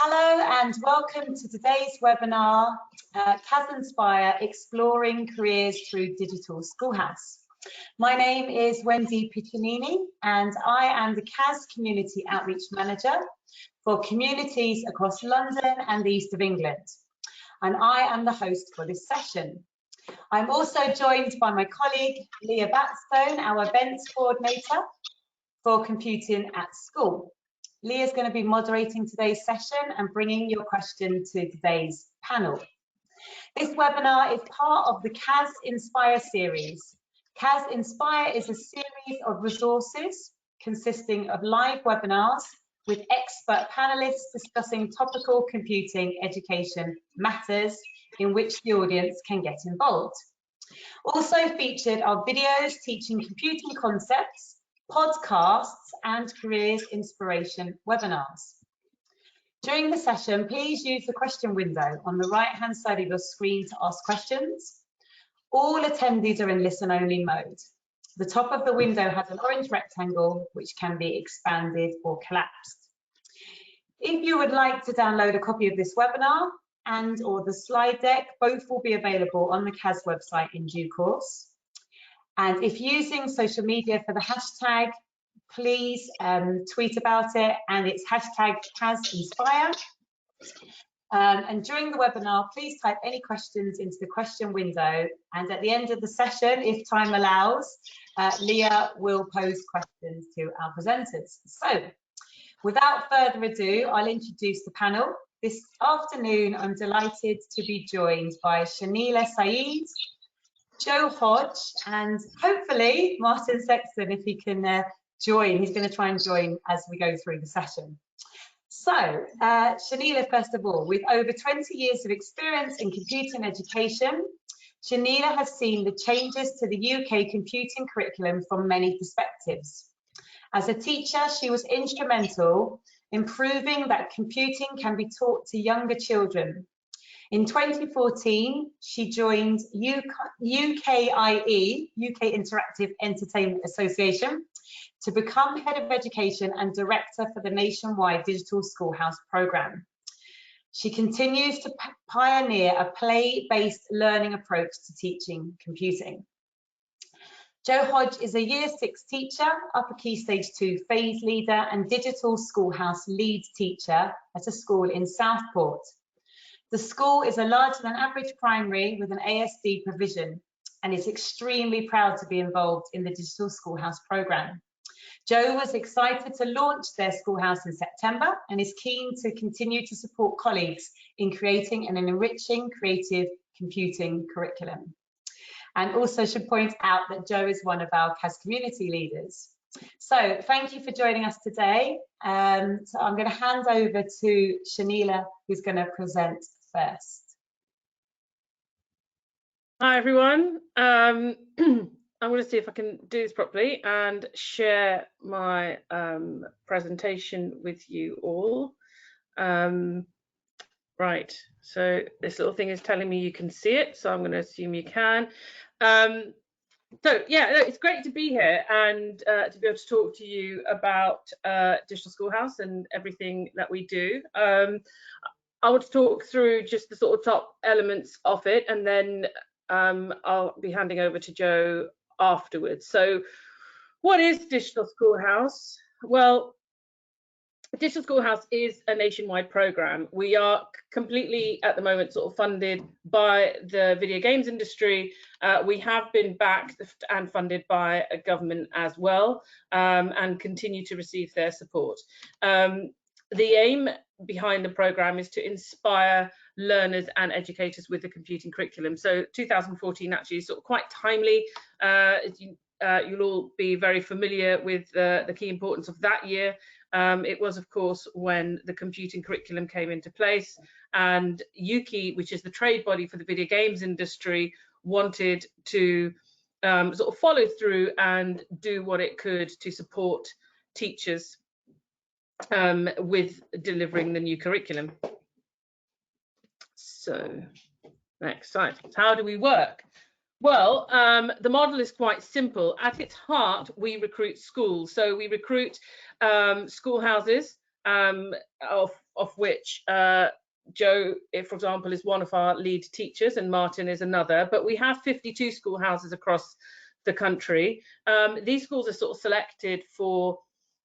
Hello and welcome to today's webinar, CAS Inspire, Exploring Careers Through Digital Schoolhouse. My name is Wendy Piccinini and I am the CAS Community Outreach Manager for communities across London and the East of England. And I am the host for this session. I'm also joined by my colleague, Leah Batstone, our events coordinator for Computing at School. Leah is going to be moderating today's session and bringing your question to today's panel. This webinar is part of the CAS Inspire series. CAS Inspire is a series of resources consisting of live webinars with expert panelists discussing topical computing education matters in which the audience can get involved. Also featured are videos teaching computing concepts, podcasts and careers inspiration webinars. During the session, please use the question window on the right-hand side of your screen to ask questions. All attendees are in listen-only mode. The top of the window has an orange rectangle which can be expanded or collapsed. If you would like to download a copy of this webinar and/or the slide deck, both will be available on the CAS website in due course. And if using social media for the hashtag, please tweet about it, and it's hashtag CASInspire. And during the webinar, please type any questions into the question window. And at the end of the session, if time allows, Leah will pose questions to our presenters. So without further ado, I'll introduce the panel. This afternoon, I'm delighted to be joined by Shanila Saeed, Joe Hodge, and hopefully Martin Sexton, if he can join. He's going to try and join as we go through the session. So, Shanila, first of all, with over 20 years of experience in computing education, Shanila has seen the changes to the UK computing curriculum from many perspectives. As a teacher, she was instrumental in proving that computing can be taught to younger children. In 2014, she joined UKIE, UK Interactive Entertainment Association, to become Head of Education and Director for the nationwide Digital Schoolhouse programme. She continues to pioneer a play-based learning approach to teaching computing. Joe Hodge is a Year 6 teacher, Upper Key Stage 2 phase leader and Digital Schoolhouse lead teacher at a school in Southport. The school is a larger than average primary with an ASD provision and is extremely proud to be involved in the Digital Schoolhouse programme. Joe was excited to launch their schoolhouse in September and is keen to continue to support colleagues in creating an enriching creative computing curriculum. And also should point out that Joe is one of our CAS community leaders. So thank you for joining us today. So I'm going to hand over to Shanila, who's going to present first. Hi everyone. I'm going to see if I can do this properly and share my presentation with you all. Right, so this little thing is telling me you can see it, so I'm going to assume you can. So yeah, it's great to be here and to be able to talk to you about Digital Schoolhouse and everything that we do. I want to talk through just the sort of top elements of it, and then I'll be handing over to Joe afterwards. So what is Digital Schoolhouse? Well, Digital Schoolhouse is a nationwide program. We are completely at the moment sort of funded by the video games industry. We have been backed and funded by a government as well, and continue to receive their support. The aim behind the program is to inspire learners and educators with the computing curriculum. So 2014 actually is sort of quite timely. You'll all be very familiar with the key importance of that year. It was, of course, when the computing curriculum came into place, and UKI, which is the trade body for the video games industry, wanted to sort of follow through and do what it could to support teachers with delivering the new curriculum. So next slide. How do we work? Well, the model is quite simple. At its heart, we recruit schools. So we recruit schoolhouses of which Joe, for example, is one of our lead teachers and Martin is another, but we have 52 schoolhouses across the country. These schools are sort of selected for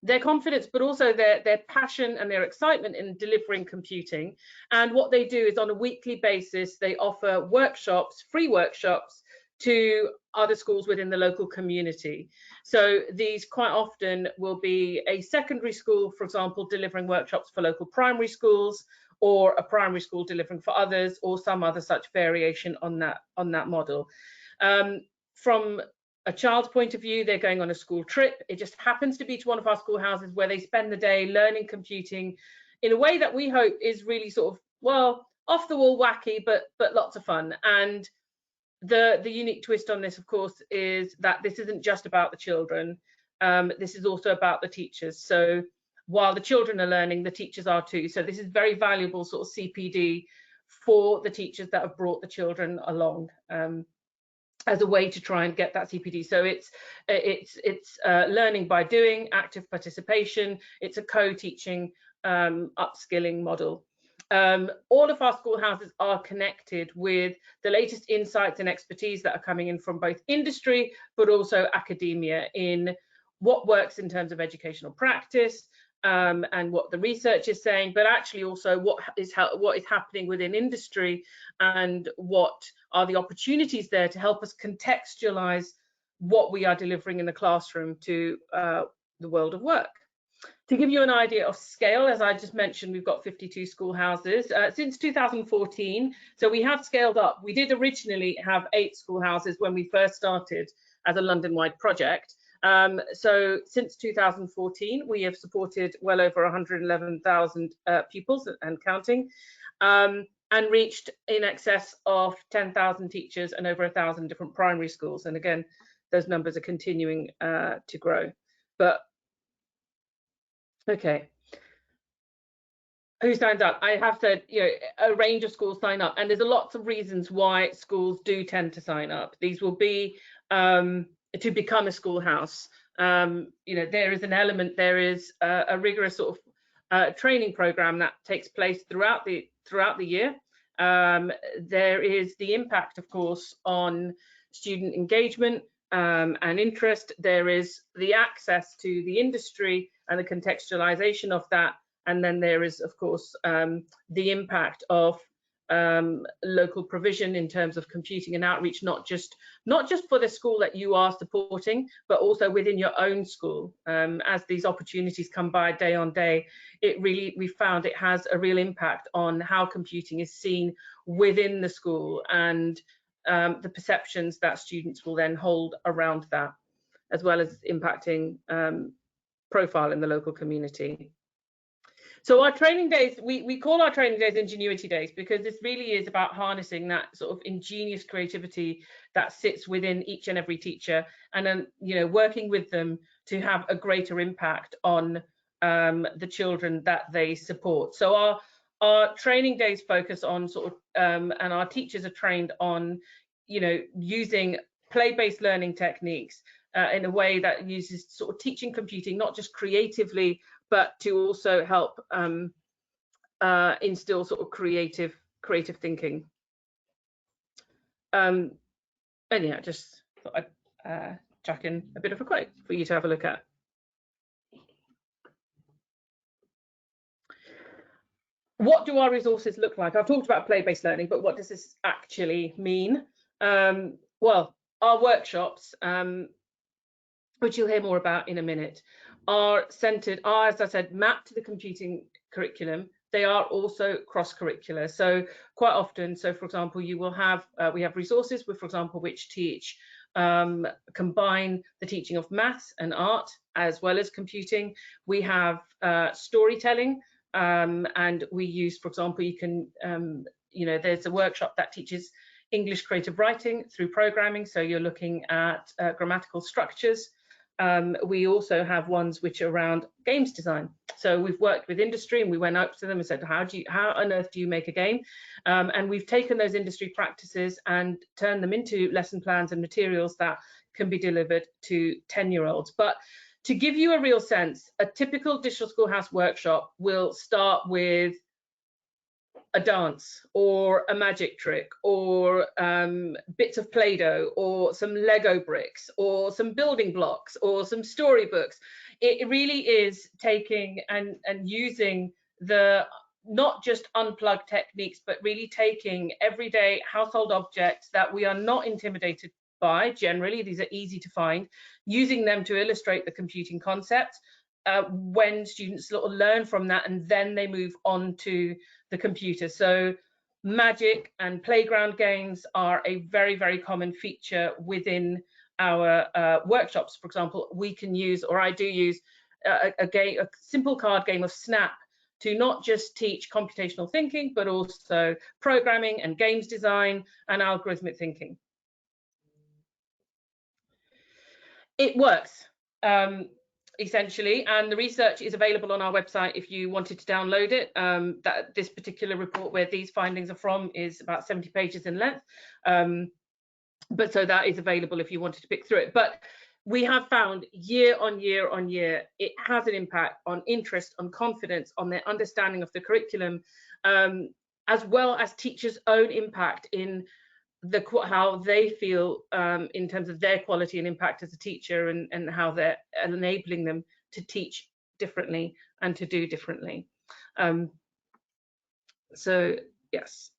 their confidence, but also their passion and their excitement in delivering computing. And what they do is on a weekly basis, they offer workshops, free workshops, to other schools within the local community. So these quite often will be a secondary school, for example, delivering workshops for local primary schools, or a primary school delivering for others, or some other such variation on that model. From a child's point of view, they're going on a school trip. It just happens to be to one of our schoolhouses where they spend the day learning computing in a way that we hope is really sort of, well, off the wall wacky, but lots of fun. And the unique twist on this, of course, is that this isn't just about the children. This is also about the teachers. So while the children are learning, the teachers are too. So this is very valuable sort of CPD for the teachers that have brought the children along, as a way to try and get that CPD. So it's learning by doing, active participation. It's a co-teaching, upskilling model. All of our schoolhouses are connected with the latest insights and expertise that are coming in from both industry, but also academia, in what works in terms of educational practice, and what the research is saying, but actually also what is happening within industry, and what are the opportunities there to help us contextualize what we are delivering in the classroom to the world of work. To give you an idea of scale, as I just mentioned, we've got 52 schoolhouses since 2014. So we have scaled up. We did originally have 8 schoolhouses when we first started as a London-wide project. So since 2014, we have supported well over 111,000 pupils and counting, and reached in excess of 10,000 teachers and over 1,000 different primary schools. And again, those numbers are continuing to grow. But okay, who signed up? I have said, you know, a range of schools sign up, and there's lots of reasons why schools do tend to sign up. These will be to become a schoolhouse. You know, there is an element, there is a rigorous sort of training program that takes place throughout the year. There is the impact, of course, on student engagement and interest. There is the access to the industry and the contextualization of that. And then there is, of course, the impact of local provision in terms of computing and outreach, not just for the school that you are supporting, but also within your own school. As these opportunities come by day on day, we found it has a real impact on how computing is seen within the school, and the perceptions that students will then hold around that, as well as impacting profile in the local community. So our training days, we call our training days Ingenuity Days, because this really is about harnessing that sort of ingenious creativity that sits within each and every teacher, and then, you know, working with them to have a greater impact on the children that they support. So our training days focus on sort of, and our teachers are trained on, you know, using play-based learning techniques in a way that uses sort of teaching computing, not just creatively, but to also help instill sort of creative thinking. And yeah, just thought I'd chuck in a bit of a quote for you to have a look at. What do our resources look like? I've talked about play-based learning, but what does this actually mean? Well, our workshops, which you'll hear more about in a minute, are centered, as I said, mapped to the computing curriculum. They are also cross-curricular. So quite often, so for example, you will have, we have resources with, for example, which teach, combine the teaching of maths and art as well as computing. We have storytelling, and we use, for example, you can, you know, there's a workshop that teaches English creative writing through programming. So you're looking at grammatical structures. We also have ones which are around games design. So we've worked with industry, and we went up to them and said, how on earth do you make a game? And we've taken those industry practices and turned them into lesson plans and materials that can be delivered to 10-year-olds. But to give you a real sense, a typical Digital Schoolhouse workshop will start with a dance or a magic trick or bits of Play-Doh or some Lego bricks or some building blocks or some storybooks. It really is taking and using the not just unplugged techniques, but really taking everyday household objects that we are not intimidated by. Generally, these are easy to find, using them to illustrate the computing concept when students sort of learn from that, and then they move on to the computer. So magic and playground games are a very, very common feature within our workshops. For example, we can use, or I do use, a simple card game of Snap to not just teach computational thinking, but also programming and games design and algorithmic thinking. It works, essentially, and the research is available on our website if you wanted to download it. This particular report where these findings are from is about 70 pages in length, but so that is available if you wanted to pick through it. But we have found year on year on year, it has an impact on interest, on confidence, on their understanding of the curriculum, as well as teachers' own impact in how they feel in terms of their quality and impact as a teacher, and how they're enabling them to teach differently and to do differently. So yes.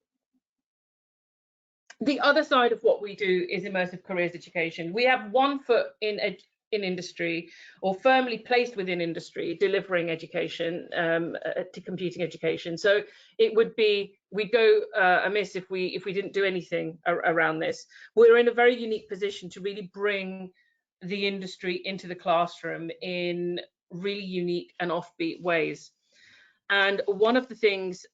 The other side of what we do is immersive careers education. We have one foot in industry, or firmly placed within industry, delivering education, to computing education. So it would be, we'd go amiss if we didn't do anything around this. We're in a very unique position to really bring the industry into the classroom in really unique and offbeat ways. And one of the things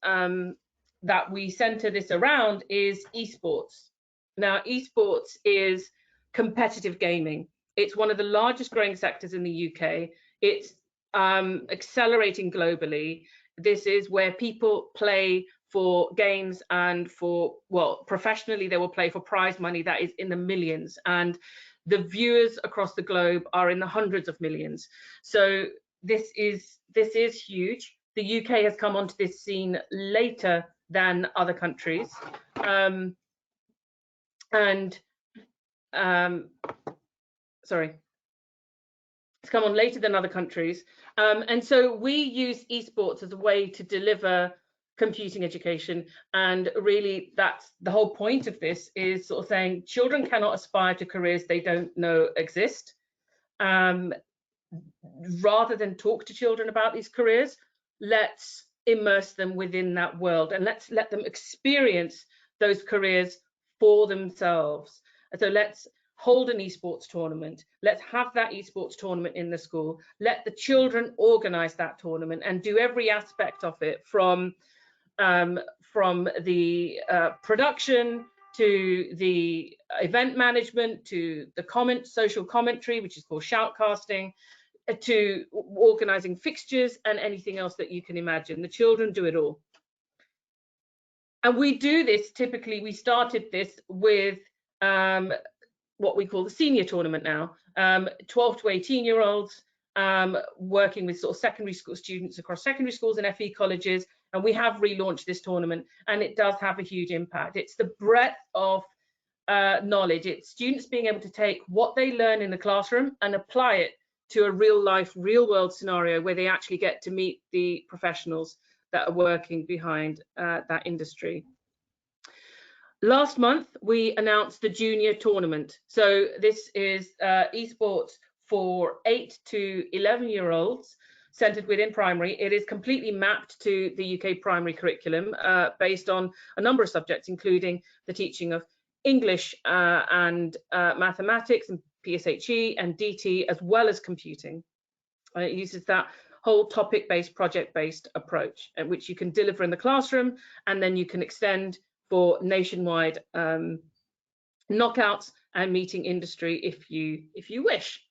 that we center this around is esports. Now, esports is competitive gaming. It's one of the largest growing sectors in the UK. It's accelerating globally. This is where people play for games and for, well, professionally, they will play for prize money that is in the millions. And the viewers across the globe are in the hundreds of millions. So this is huge. The UK has come onto this scene later than other countries, sorry, it's come on later than other countries, and so we use esports as a way to deliver computing education. And really, that's the whole point of this, is sort of saying children cannot aspire to careers they don't know exist. Rather than talk to children about these careers, let's immerse them within that world, and let's let them experience those careers for themselves. And so let's hold an esports tournament. Let's have that esports tournament in the school. Let the children organize that tournament and do every aspect of it, from the production to the event management to the social commentary, which is called shoutcasting, to organizing fixtures and anything else that you can imagine. The children do it all. And we do this, typically, we started this with what we call the senior tournament now, 12 to 18-year-olds, working with sort of secondary school students across secondary schools and FE colleges. And we have relaunched this tournament, and it does have a huge impact. It's the breadth of knowledge. It's students being able to take what they learn in the classroom and apply it to a real-life, real-world scenario where they actually get to meet the professionals that are working behind that industry. Last month, we announced the junior tournament. So this is esports for 8 to 11-year-olds, centered within primary. It is completely mapped to the UK primary curriculum, based on a number of subjects, including the teaching of English and mathematics and PSHE and DT, as well as computing. It uses that whole topic-based, project-based approach, which you can deliver in the classroom, and then you can extend for nationwide knockouts and meeting industry if you wish.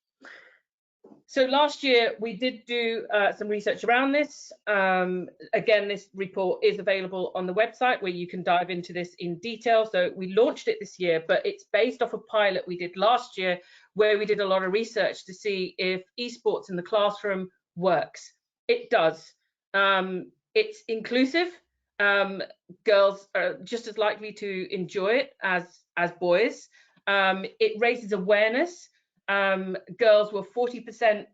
So last year we did do some research around this. Again, this report is available on the website where you can dive into this in detail. So we launched it this year, but it's based off a pilot we did last year where we did a lot of research to see if esports in the classroom works. It does. It's inclusive. Girls are just as likely to enjoy it as boys. It raises awareness. Girls were 40%,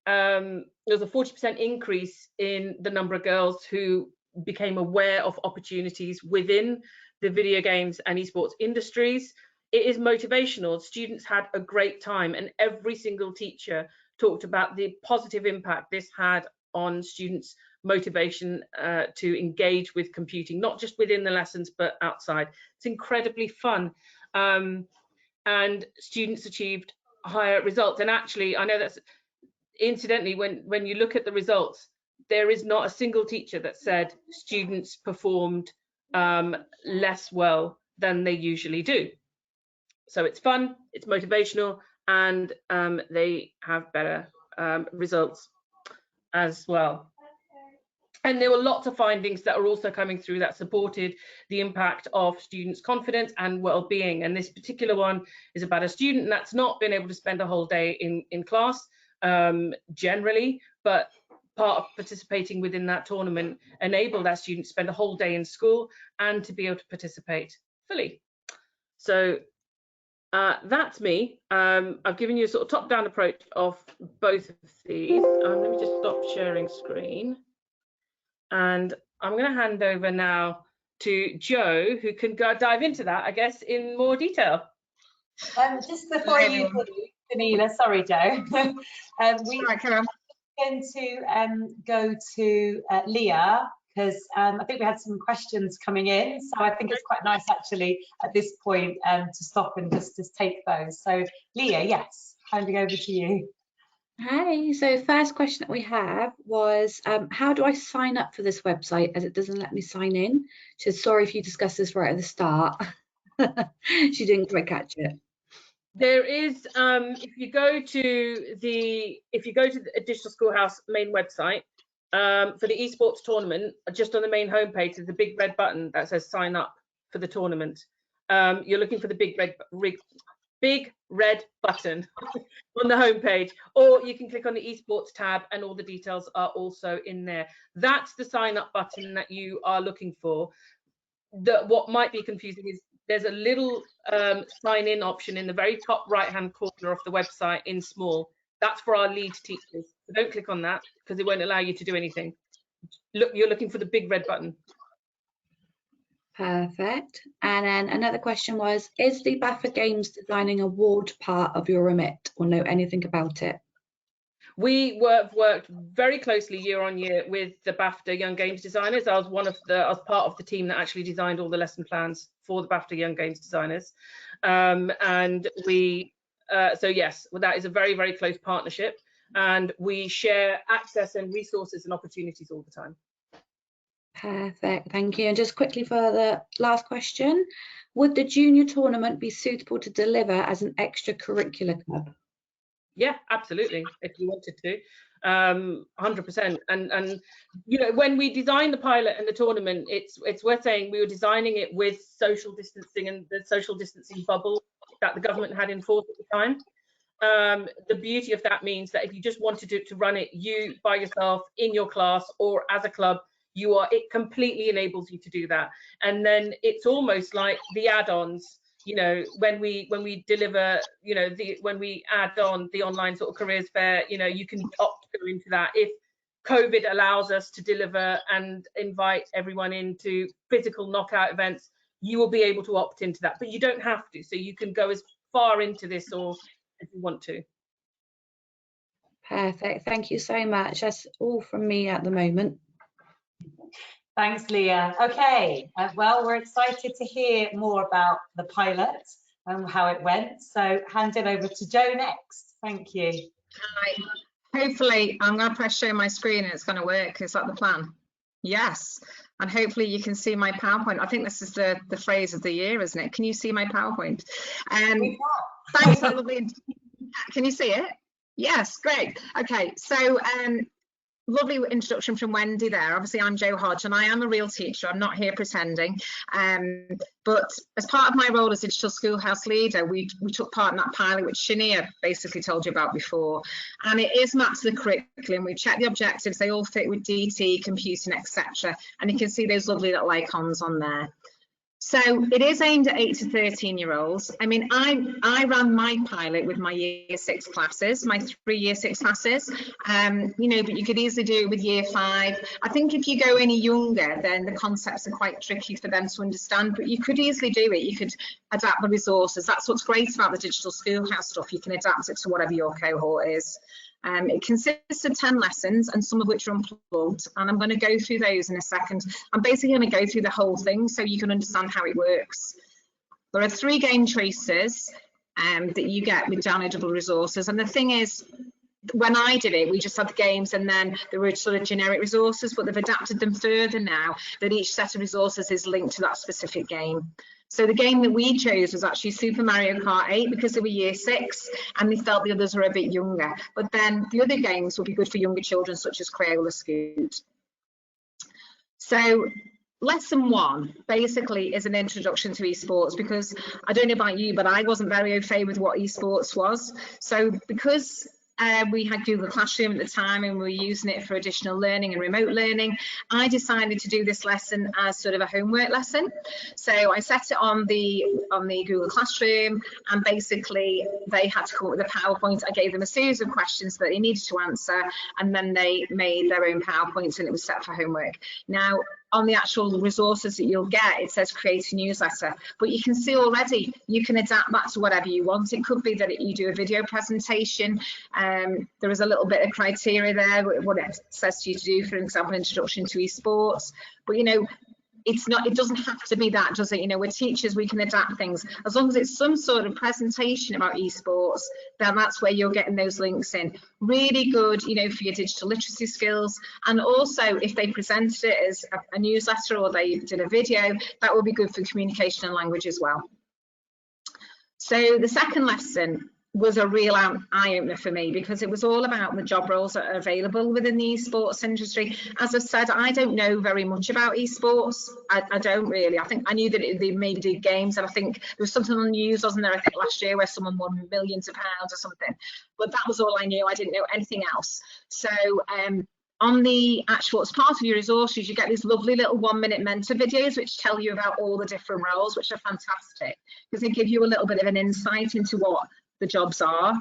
there was a 40% increase in the number of girls who became aware of opportunities within the video games and esports industries. It is motivational. Students had a great time, and every single teacher talked about the positive impact this had on students' motivation to engage with computing, not just within the lessons, but outside. It's incredibly fun. And students achieved higher results. And actually, I know that's incidentally, when you look at the results, there is not a single teacher that said students performed less well than they usually do. So it's fun, it's motivational, and they have better results as well. And there were lots of findings that are also coming through that supported the impact of students' confidence and well-being. And this particular one is about a student that's not been able to spend a whole day in class generally, but part of participating within that tournament enabled that student to spend a whole day in school and to be able to participate fully. So that's me. I've given you a sort of top-down approach of both of these. Let me just stop sharing screen. And I'm going to hand over now to Jo, who can go dive into that, I guess, in more detail. Just before you do, Danila, sorry, Jo. We're going to go to Leah, because I think we had some questions coming in. So I think it's quite nice, actually, at this point to stop and just take those. So Leah, yes, handing over to you. Hey, so first question that we have was, how do I sign up for this website as it doesn't let me sign in? She said, sorry if you discussed this right at the start. She didn't quite catch it. There is, if you go to the Digital Schoolhouse main website, for the esports tournament, just on the main homepage, there's a big red button that says sign up for the tournament. You're looking for the big red button on the homepage, or you can click on the esports tab and all the details are also in there. That's the sign up button that you are looking for. What might be confusing is there's a little sign in option in the very top right hand corner of the website in small. That's for our lead teachers. So don't click on that because it won't allow you to do anything. Look, you're looking for the big red button. Perfect. And then another question was, is the BAFTA Games Designing Award part of your remit, or know anything about it? We worked very closely year on year with the BAFTA Young Games designers. I was part of the team that actually designed all the lesson plans for the BAFTA Young Games designers. And we, so yes, well, that is a very, very close partnership, and we share access and resources and opportunities all the time. Perfect, thank you. And just quickly for the last question, would the junior tournament be suitable to deliver as an extracurricular club? Yeah, absolutely, if you wanted to, 100%. And you know, when we designed the pilot and the tournament, it's worth saying we were designing it with social distancing and the social distancing bubble that the government had enforced at the time. The beauty of that means that if you just wanted to run it you by yourself in your class or as a club, it completely enables you to do that. And then it's almost like the add-ons, you know, when we deliver, you know, when we add on the online sort of careers fair, you know, you can opt to go into that. If COVID allows us to deliver and invite everyone into physical knockout events, you will be able to opt into that, but you don't have to. So you can go as far into this or if you want to. Perfect, thank you so much. That's all from me at the moment. Thanks, Leah. Okay, well, we're excited to hear more about the pilot and how it went. So hand it over to Jo next. Thank you. Hi. Hopefully, I'm going to press share my screen and it's going to work. Is that the plan? Yes. And hopefully you can see my PowerPoint. I think this is the phrase of the year, isn't it? Can you see my PowerPoint? Thanks, lovely. Can you see it? Yes, great. Okay, so lovely introduction from Wendy there. Obviously, I'm Jo Hodge and I am a real teacher. I'm not here pretending. But as part of my role as Digital Schoolhouse leader, we took part in that pilot which Shania basically told you about before. And it is mapped to the curriculum. We checked the objectives. They all fit with DT, computing, etc. And you can see those lovely little icons on there. So it is aimed at 8 to 13-year-olds. I mean, I ran my pilot with my year 6 classes, my 3 year 6 classes, you know, but you could easily do it with year 5. I think if you go any younger, then the concepts are quite tricky for them to understand, but you could easily do it. You could adapt the resources. That's what's great about the Digital Schoolhouse stuff. You can adapt it to whatever your cohort is. It consists of 10 lessons, and some of which are unplugged, and I'm going to go through those in a second. I'm basically going to go through the whole thing so you can understand how it works. There are 3 game choices that you get with downloadable resources, and the thing is, when I did it, we just had the games and then there were sort of generic resources, but they've adapted them further now that each set of resources is linked to that specific game. So the game that we chose was actually Super Mario Kart 8 because they were year 6 and they felt the others were a bit younger. But then the other games would be good for younger children, such as Crayola Scoot. So lesson 1 basically is an introduction to esports, because I don't know about you, but I wasn't very au fait with what esports was. So because we had Google Classroom at the time and we were using it for additional learning and remote learning, I decided to do this lesson as sort of a homework lesson. So I set it on the Google Classroom, and basically they had to come up with a PowerPoint. I gave them a series of questions that they needed to answer, and then they made their own PowerPoints and it was set for homework. Now, on the actual resources that you'll get, it says create a newsletter, but you can see already you can adapt that to whatever you want. It could be that you do a video presentation. There is a little bit of criteria there, what it says to you to do, for example, introduction to esports. But you know, it's not, it doesn't have to be that, does it? You know, we're teachers, we can adapt things. As long as it's some sort of presentation about esports, then that's where you're getting those links in. Really good, you know, for your digital literacy skills. And also if they presented it as a newsletter or they did a video, that will be good for communication and language as well. So the second lesson was a real eye-opener for me, because it was all about the job roles that are available within the esports industry. As I've said, I don't know very much about esports. I don't really. I think I knew that they maybe did games, and I think there was something on the news, wasn't there, I think last year, where someone won millions of pounds or something. But that was all I knew. I didn't know anything else. So on the actual, as part of your resources, you get these lovely little 1-minute mentor videos which tell you about all the different roles, which are fantastic because they give you a little bit of an insight into what the jobs are.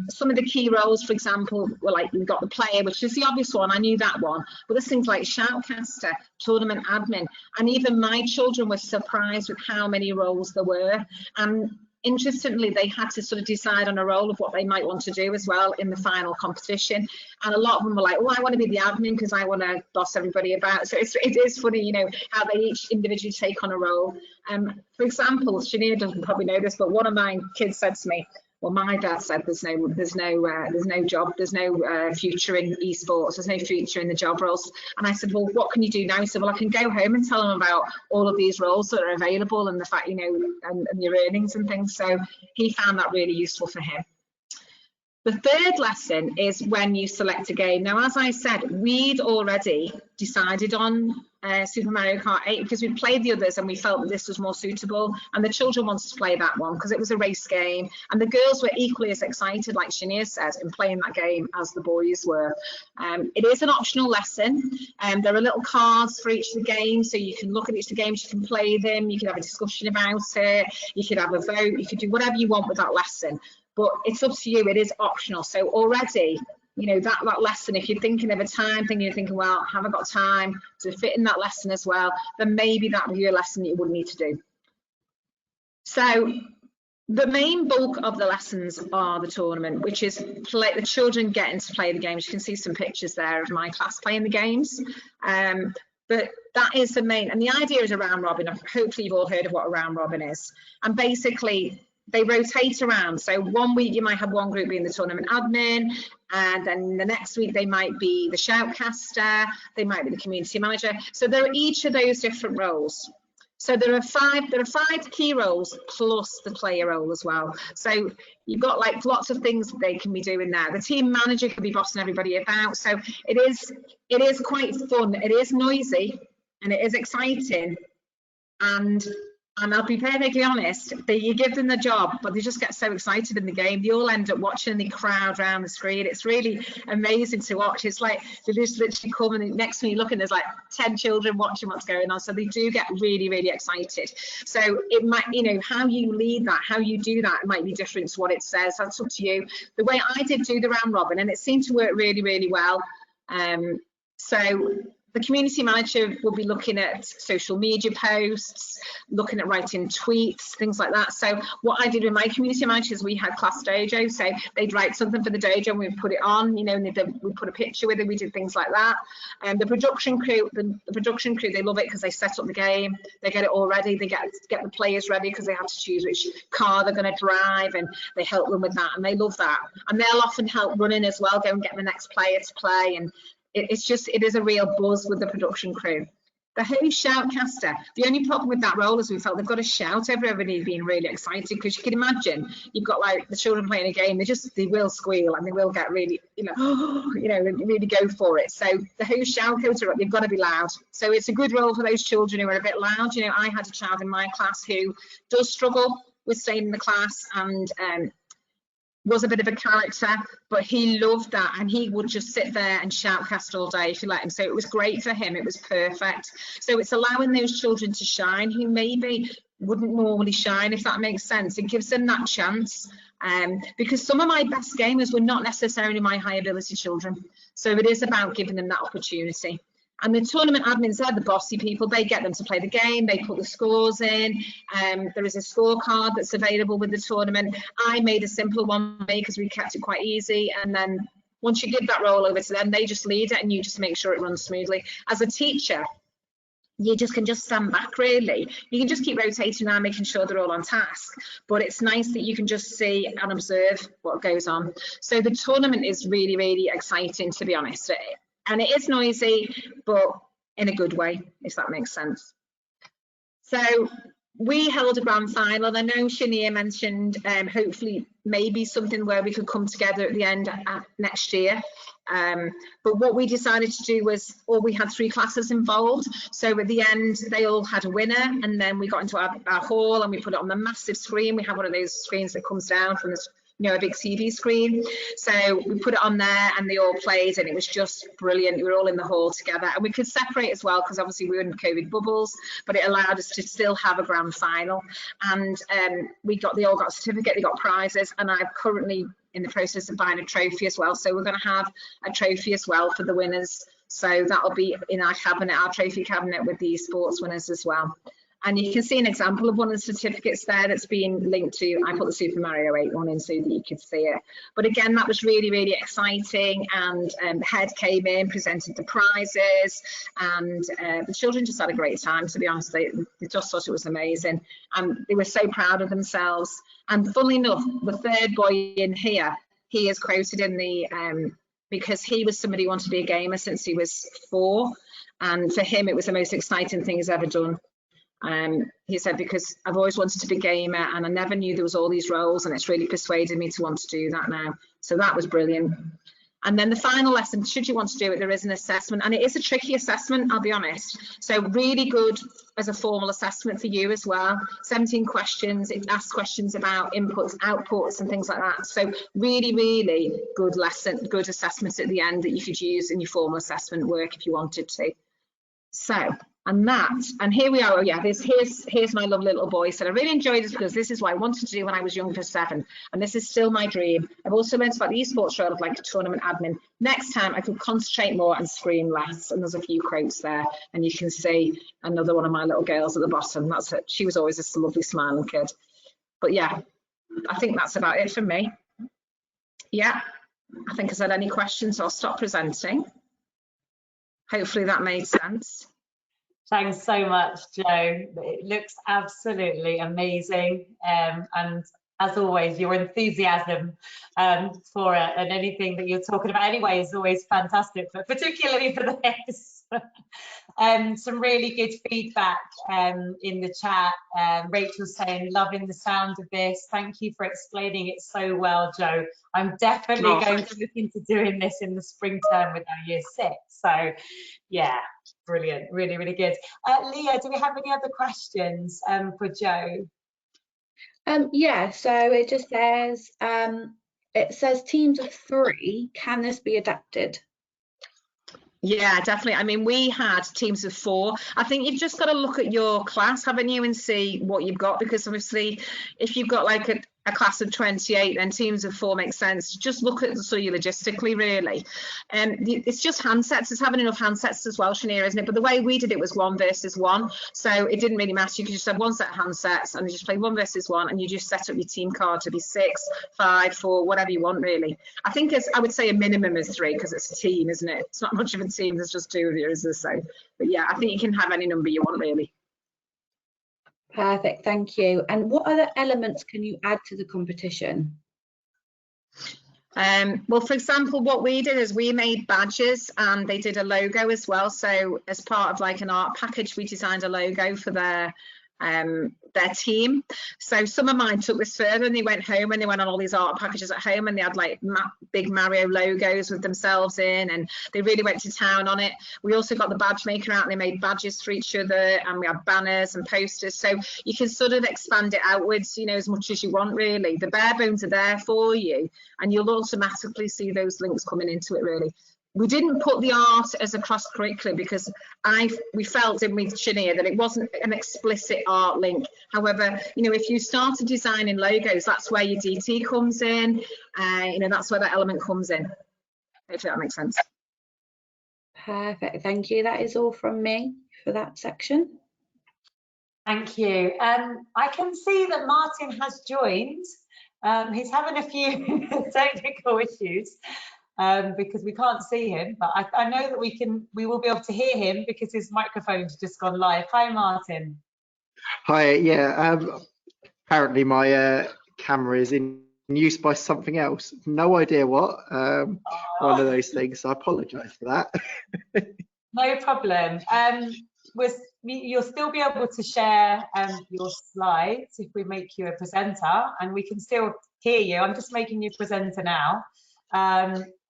Some of the key roles, for example, were like, we've got the player, which is the obvious one. I knew that one, but there's things like shoutcaster, tournament admin, and even my children were surprised with how many roles there were. And interestingly, they had to sort of decide on a role of what they might want to do as well in the final competition. And a lot of them were like, oh, I want to be the admin because I want to boss everybody about. So it is funny, you know, how they each individually take on a role. For example, Shania doesn't probably know this, but one of my kids said to me, well, my dad said there's no job, there's no future in esports, there's no future in the job roles. And I said, well, what can you do now? He said, well, I can go home and tell them about all of these roles that are available and the fact, you know, and your earnings and things. So he found that really useful for him. The third lesson is when you select a game. Now, as I said, we'd already decided on Super Mario Kart 8 because we'd played the others and we felt that this was more suitable, and the children wanted to play that one because it was a race game, and the girls were equally as excited, like Shania said, in playing that game as the boys were. It is an optional lesson, and there are little cards for each of the games, so you can look at each of the games, you can play them, you can have a discussion about it, you could have a vote, you could do whatever you want with that lesson. But it's up to you, it is optional. So already, you know, that lesson, if you're thinking of a time thing, you're thinking, well, have I got time to fit in that lesson as well, then maybe that would be a lesson you would need to do. So the main bulk of the lessons are the tournament, which is the children getting to play the games. You can see some pictures there of my class playing the games. But that is the main, and the idea is a round robin. Hopefully you've all heard of what a round robin is. And basically, they rotate around. So 1 week you might have one group being the tournament admin, and then the next week they might be the shoutcaster, they might be the community manager. So there are each of those different roles. So there are five key roles plus the player role as well. So you've got like lots of things that they can be doing there. The team manager can be bossing everybody about. So it is quite fun. It is noisy and it is exciting. And I'll be perfectly honest, you give them the job, but they just get so excited in the game. They all end up watching and they crowd around the screen. It's really amazing to watch. It's like they just literally come and next to me looking, there's like 10 children watching what's going on. So they do get really, really excited. So it might, you know, how you lead that, how you do that might be different to what it says. That's up to you. The way I did do the round robin, and it seemed to work really, really well. So the community manager will be looking at social media posts, looking at writing tweets, things like that. So what I did with my community managers, we had class dojo, so they'd write something for the dojo and we'd put it on, you know, and we put a picture with it, we did things like that. And the production crew, they love it because they set up the game, they get it all ready, they get the players ready because they have to choose which car they're going to drive, and they help them with that, and they love that. And they'll often help running as well, go and get the next player to play, and it is a real buzz with the production crew. The host shoutcaster, the only problem with that role is we felt they've got to shout over everybody being really excited, because you can imagine you've got like the children playing a game, they will squeal and they will get really, really go for it. So the host shoutcaster, they've got to be loud. So it's a good role for those children who are a bit loud. You know, I had a child in my class who does struggle with staying in the class and was a bit of a character, but he loved that, and he would just sit there and shoutcast all day if you let him. So it was great for him, it was perfect. So it's allowing those children to shine who maybe wouldn't normally shine, if that makes sense. It gives them that chance, because some of my best gamers were not necessarily my high ability children. So it is about giving them that opportunity. And the tournament admins, they're the bossy people. They get them to play the game. They put the scores in. There is a scorecard that's available with the tournament. I made a simpler one because we kept it quite easy. And then once you give that role over to them, they just lead it and you just make sure it runs smoothly. As a teacher, you just can just stand back, really. You can just keep rotating around, making sure they're all on task. But it's nice that you can just see and observe what goes on. So the tournament is really, really exciting, to be honest. And it is noisy, but in a good way, if that makes sense. So we held a grand final. I know Shania mentioned hopefully maybe something where we could come together at the end next year. But what we decided to do was, we had 3 classes involved. So at the end, they all had a winner, and then we got into our hall and we put it on the massive screen. We have one of those screens that comes down from the, a big TV screen. So we put it on there and they all played, and it was just brilliant. We were all in the hall together, and we could separate as well because obviously we were in COVID bubbles, but it allowed us to still have a grand final. And they all got a certificate, they got prizes, and I'm currently in the process of buying a trophy as well. So we're going to have a trophy as well for the winners. So that'll be in our cabinet, our trophy cabinet, with the sports winners as well. And you can see an example of one of the certificates there that's been linked to, I put the Super Mario 8 one in so that you could see it. But again, that was really, really exciting. And the head came in, presented the prizes, and the children just had a great time, to be honest. They just thought it was amazing. And they were so proud of themselves. And funnily enough, the third boy in here, he is quoted in the, because he was somebody who wanted to be a gamer since he was 4. And for him, it was the most exciting thing he's ever done. He said, because I've always wanted to be a gamer and I never knew there was all these roles, and it's really persuaded me to want to do that now. So that was brilliant. And then the final lesson, should you want to do it, there is an assessment, and it is a tricky assessment, I'll be honest. So really good as a formal assessment for you as well. 17 questions, it asks questions about inputs, outputs and things like that. So really, really good lesson, good assessment at the end that you could use in your formal assessment work if you wanted to. So, and here we are. Oh yeah, here's my lovely little boy. Said I really enjoyed this because this is what I wanted to do when I was young for 7, and this is still my dream. I've also learned about the esports role of like a tournament admin. Next time I could concentrate more and scream less. And there's a few quotes there, and you can see another one of my little girls at the bottom. That's it. She was always this lovely smiling kid. But yeah, I think that's about it for me. Yeah, I think I said any questions, so I'll stop presenting. Hopefully that made sense. Thanks so much, Jo. It looks absolutely amazing. And as always, your enthusiasm for it and anything that you're talking about anyway is always fantastic, but particularly for this. Some really good feedback in the chat. Rachel's saying, loving the sound of this. Thank you for explaining it so well, Joe. I'm definitely going to look into doing this in the spring term with our year 6. So yeah, brilliant, really, really good. Leah, do we have any other questions for Joe? Yeah, so it just says, teams of 3. Can this be adapted? Yeah, definitely. I mean, we had teams of 4. I think you've just got to look at your class, haven't you, and see what you've got, because obviously if you've got like a class of 28, then teams of 4 makes sense. Just look at so you logistically, really. It's just handsets. It's having enough handsets as well, Shania, isn't it? But the way we did it was 1 versus 1, so it didn't really matter. You could just have 1 set of handsets and you just play 1 versus 1, and you just set up your team card to be 6, 5, 4, whatever you want, really. I think I would say a minimum is 3, because it's a team, isn't it? It's not much of a team. There's just 2 of you, is there? So, but yeah, I think you can have any number you want, really. Perfect, thank you. And what other elements can you add to the competition? Well, for example, what we did is we made badges, and they did a logo as well. So as part of like an art package, we designed a logo for their team. So some of mine took this further, and they went home and they went on all these art packages at home, and they had like big Mario logos with themselves in, and they really went to town on it. We also got the badge maker out, and they made badges for each other, and we had banners and posters. So you can sort of expand it outwards, you know, as much as you want, really. The bare bones are there for you, and you'll automatically see those links coming into it, really. We didn't put the art as a cross curriculum because we felt in with Shania that it wasn't an explicit art link. However, you know, if you started designing logos, that's where your DT comes in. You know, that's where that element comes in. If that makes sense. Perfect, thank you. That is all from me for that section. Thank you. I can see that Martin has joined. He's having a few technical issues. Because we can't see him, but I know that we will be able to hear him because his microphone's just gone live. Hi, Martin. Hi, yeah. Apparently my camera is in use by something else. No idea what. One of those things. So I apologise for that. No problem. You'll still be able to share your slides if we make you a presenter, and we can still hear you. I'm just making you a presenter now.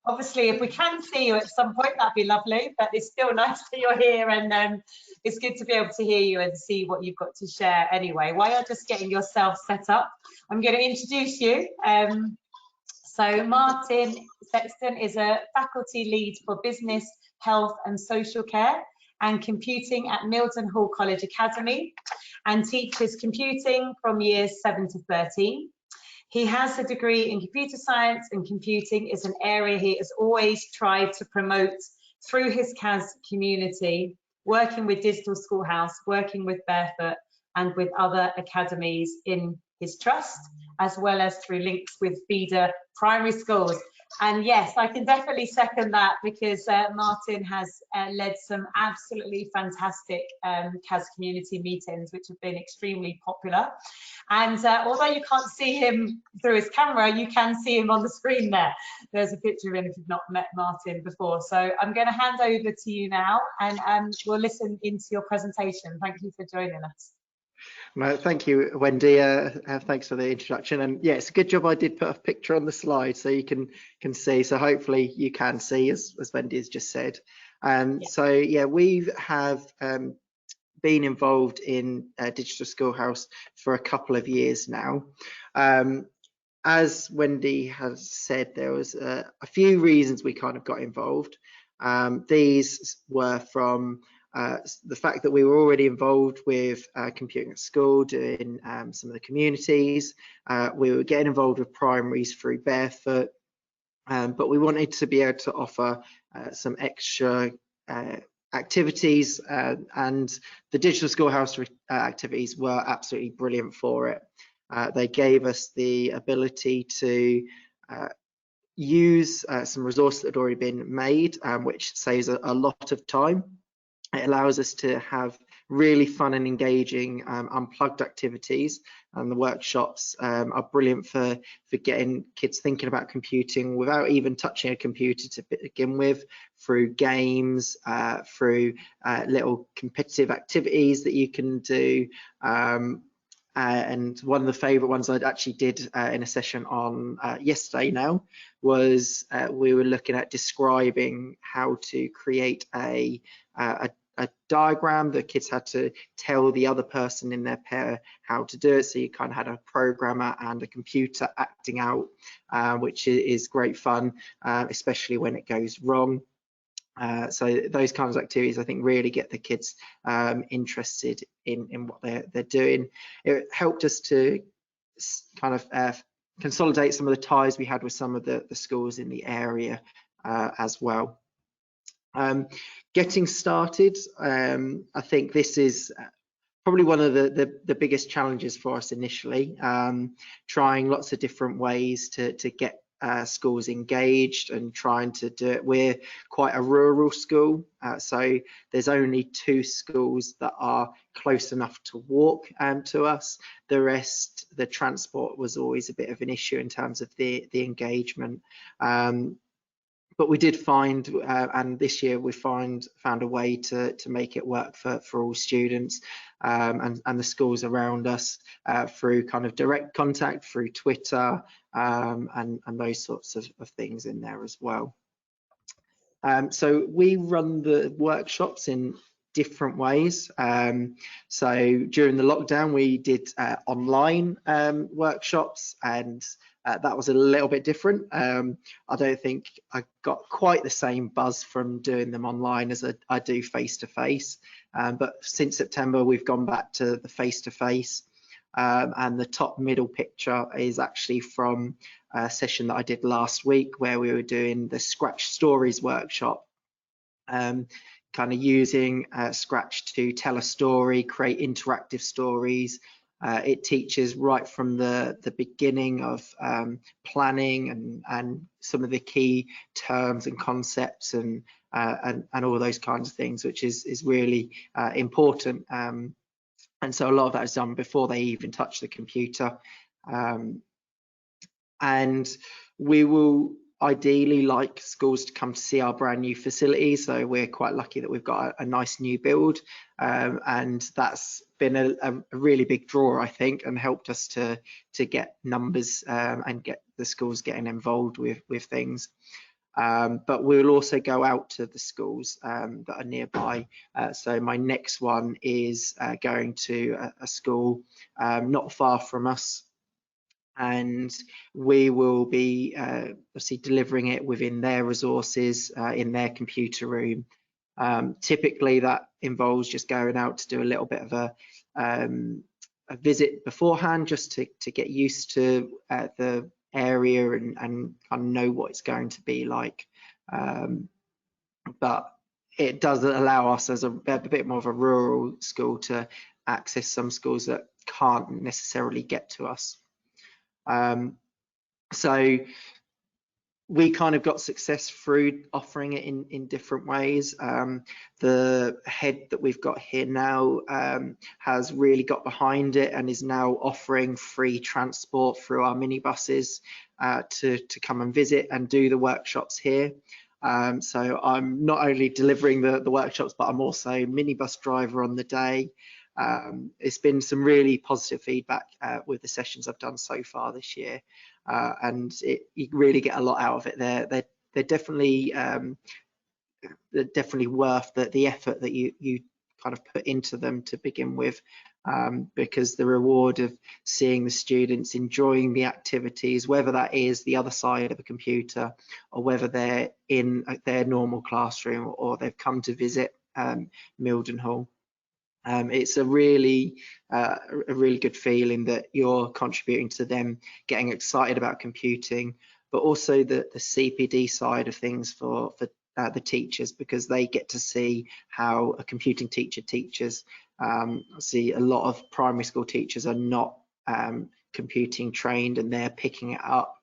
Obviously, if we can see you at some point, that'd be lovely, but it's still nice that you're here, and it's good to be able to hear you and see what you've got to share anyway. While you're just getting yourself set up, I'm going to introduce you. So Martin Sexton is a faculty lead for business, health and social care and computing at Mildenhall College Academy, and teaches computing from years 7 to 13. He has a degree in computer science, and computing is an area he has always tried to promote through his CAS community, working with Digital Schoolhouse, working with Barefoot and with other academies in his trust, as well as through links with feeder primary schools. And yes, I can definitely second that, because Martin has led some absolutely fantastic CAS community meetings, which have been extremely popular. And although you can't see him through his camera, you can see him on the screen there. There's a picture of him if you've not met Martin before. So I'm going to hand over to you now, and we'll listen into your presentation. Thank you for joining us. No, thank you, Wendy. Thanks for the introduction. And yeah, it's a good job I did put a picture on the slide so you can see. So hopefully you can see, as Wendy has just said. Yeah. So yeah, we have been involved in Digital Schoolhouse for a couple of years now. As Wendy has said, there was a few reasons we kind of got involved. These were from the fact that we were already involved with computing at school, doing some of the communities. We were getting involved with primaries through Barefoot, but we wanted to be able to offer some extra activities, and the Digital Schoolhouse activities were absolutely brilliant for it. They gave us the ability to use some resources that had already been made, which saves a lot of time. It allows us to have really fun and engaging unplugged activities, and the workshops are brilliant for getting kids thinking about computing without even touching a computer to begin with, through games, through little competitive activities that you can do. And one of the favourite ones I actually did in a session on yesterday now was we were looking at describing how to create a diagram. The kids had to tell the other person in their pair how to do it. So you kind of had a programmer and a computer acting out, which is great fun, especially when it goes wrong. So those kinds of activities, I think, really get the kids interested in what they're doing. It helped us to kind of consolidate some of the ties we had with some of the schools in the area as well. Getting started, I think this is probably one of the biggest challenges for us initially, trying lots of different ways to get schools engaged and trying to do it. We're quite a rural school, so there's only 2 schools that are close enough to walk to us. The rest, the transport was always a bit of an issue in terms of the engagement. But we did find, and this year we found a way to make it work for all students and the schools around us through kind of direct contact, through Twitter, and those sorts of things in there as well. So we run the workshops in different ways. So during the lockdown, we did online workshops, and that was a little bit different. I don't think I got quite the same buzz from doing them online as I do face-to-face. But since September, we've gone back to the face-to-face. And the top middle picture is actually from a session that I did last week, where we were doing the Scratch Stories workshop, kind of using Scratch to tell a story, create interactive stories. It teaches right from the beginning of planning and some of the key terms and concepts and all those kinds of things, which is really important. And so a lot of that is done before they even touch the computer. And we will ideally like schools to come to see our brand new facility. So we're quite lucky that we've got a nice new build, and that's been a really big draw, I think, and helped us to get numbers and get the schools getting involved with things. But we'll also go out to the schools that are nearby. So my next one is going to a school not far from us, and we will be obviously delivering it within their resources in their computer room. Typically that involves just going out to do a little bit of a visit beforehand, just to get used to the area and kind of know what it's going to be like. But it does allow us as a bit more of a rural school to access some schools that can't necessarily get to us. So we kind of got success through offering it in different ways. The head that we've got here now has really got behind it and is now offering free transport through our minibuses to come and visit and do the workshops here. So I'm not only delivering the workshops, but I'm also minibus driver on the day. It's been some really positive feedback with the sessions I've done so far this year, and you really get a lot out of it. They're definitely worth the effort that you kind of put into them to begin with, because the reward of seeing the students enjoying the activities, whether that is the other side of a computer or whether they're in their normal classroom or they've come to visit Mildenhall. It's a really good feeling that you're contributing to them getting excited about computing, but also the CPD side of things for the teachers, because they get to see how a computing teacher teaches. I see a lot of primary school teachers are not computing trained and they're picking it up,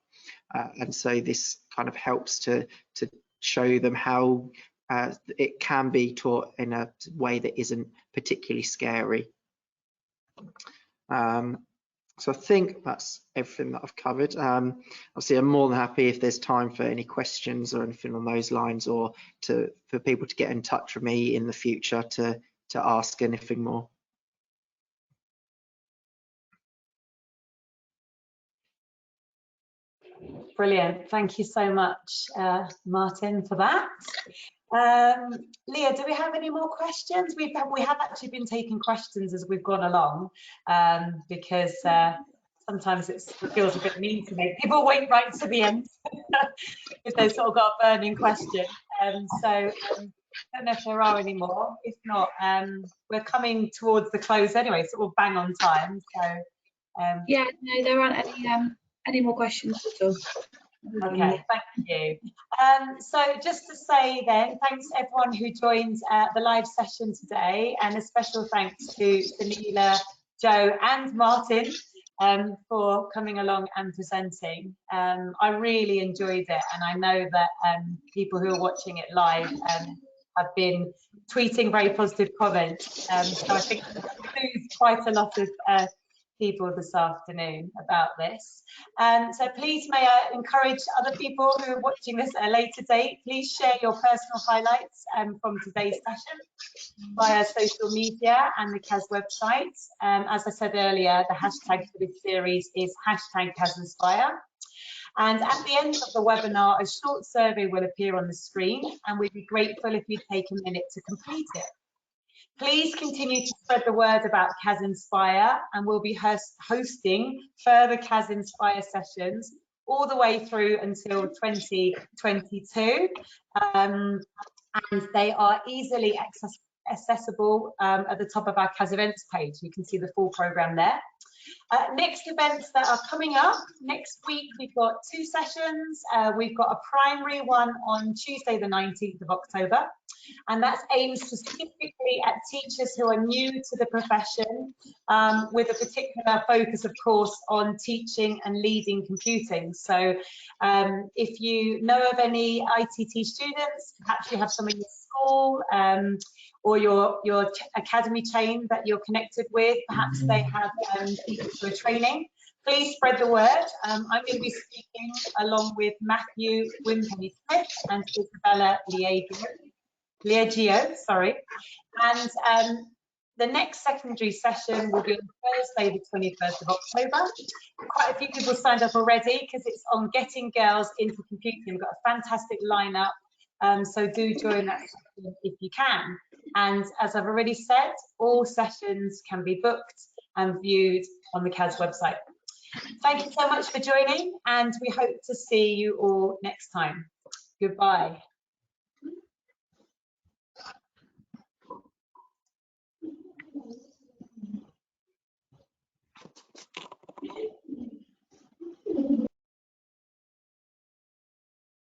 and so this kind of helps to show them how it can be taught in a way that isn't particularly scary. So I think that's everything that I've covered. Obviously, I'm more than happy if there's time for any questions or anything on those lines, or for people to get in touch with me in the future to ask anything more. Brilliant. Thank you so much, Martin, for that. Leah, do we have any more questions? We have actually been taking questions as we've gone along, because sometimes it feels a bit mean to make people wait right to the end if they've sort of got a burning question. I don't know if there are any more. If not, we're coming towards the close anyway, so we'll bang on time. So yeah, no, there aren't any more questions at all. Okay, thank you. So just to say then, thanks everyone who joined the live session today, and a special thanks to Sunila, Joe and Martin for coming along and presenting. I really enjoyed it, and I know that people who are watching it live have been tweeting very positive comments. So I think there's quite a lot of people this afternoon about this. So please may I encourage other people who are watching this at a later date, please share your personal highlights from today's session via social media and the CAS website. As I said earlier, the hashtag for this series is #CASinspire. And at the end of the webinar, a short survey will appear on the screen, and we'd be grateful if you'd take a minute to complete it. Please continue to spread the word about CAS Inspire, and we'll be hosting further CAS Inspire sessions all the way through until 2022. And they are easily accessible at the top of our CAS events page. You can see the full programme there. Next events that are coming up next week, we've got 2 sessions. We've got a primary one on Tuesday the 19th of October, and that's aimed specifically at teachers who are new to the profession, with a particular focus, of course, on teaching and leading computing. So if you know of any ITT students, perhaps you have some in your school, or your academy chain that you're connected with, perhaps they have people who are training, please spread the word. I'm going to be speaking along with Matthew Wimpenny-Smith and Isabella Liegio, sorry. And the next secondary session will be on Thursday, the 21st of October. Quite a few people signed up already because it's on getting girls into computing. We've got a fantastic lineup, so do join that session if you can. And as I've already said, all sessions can be booked and viewed on the CAS website. Thank you so much for joining, and we hope to see you all next time. Goodbye.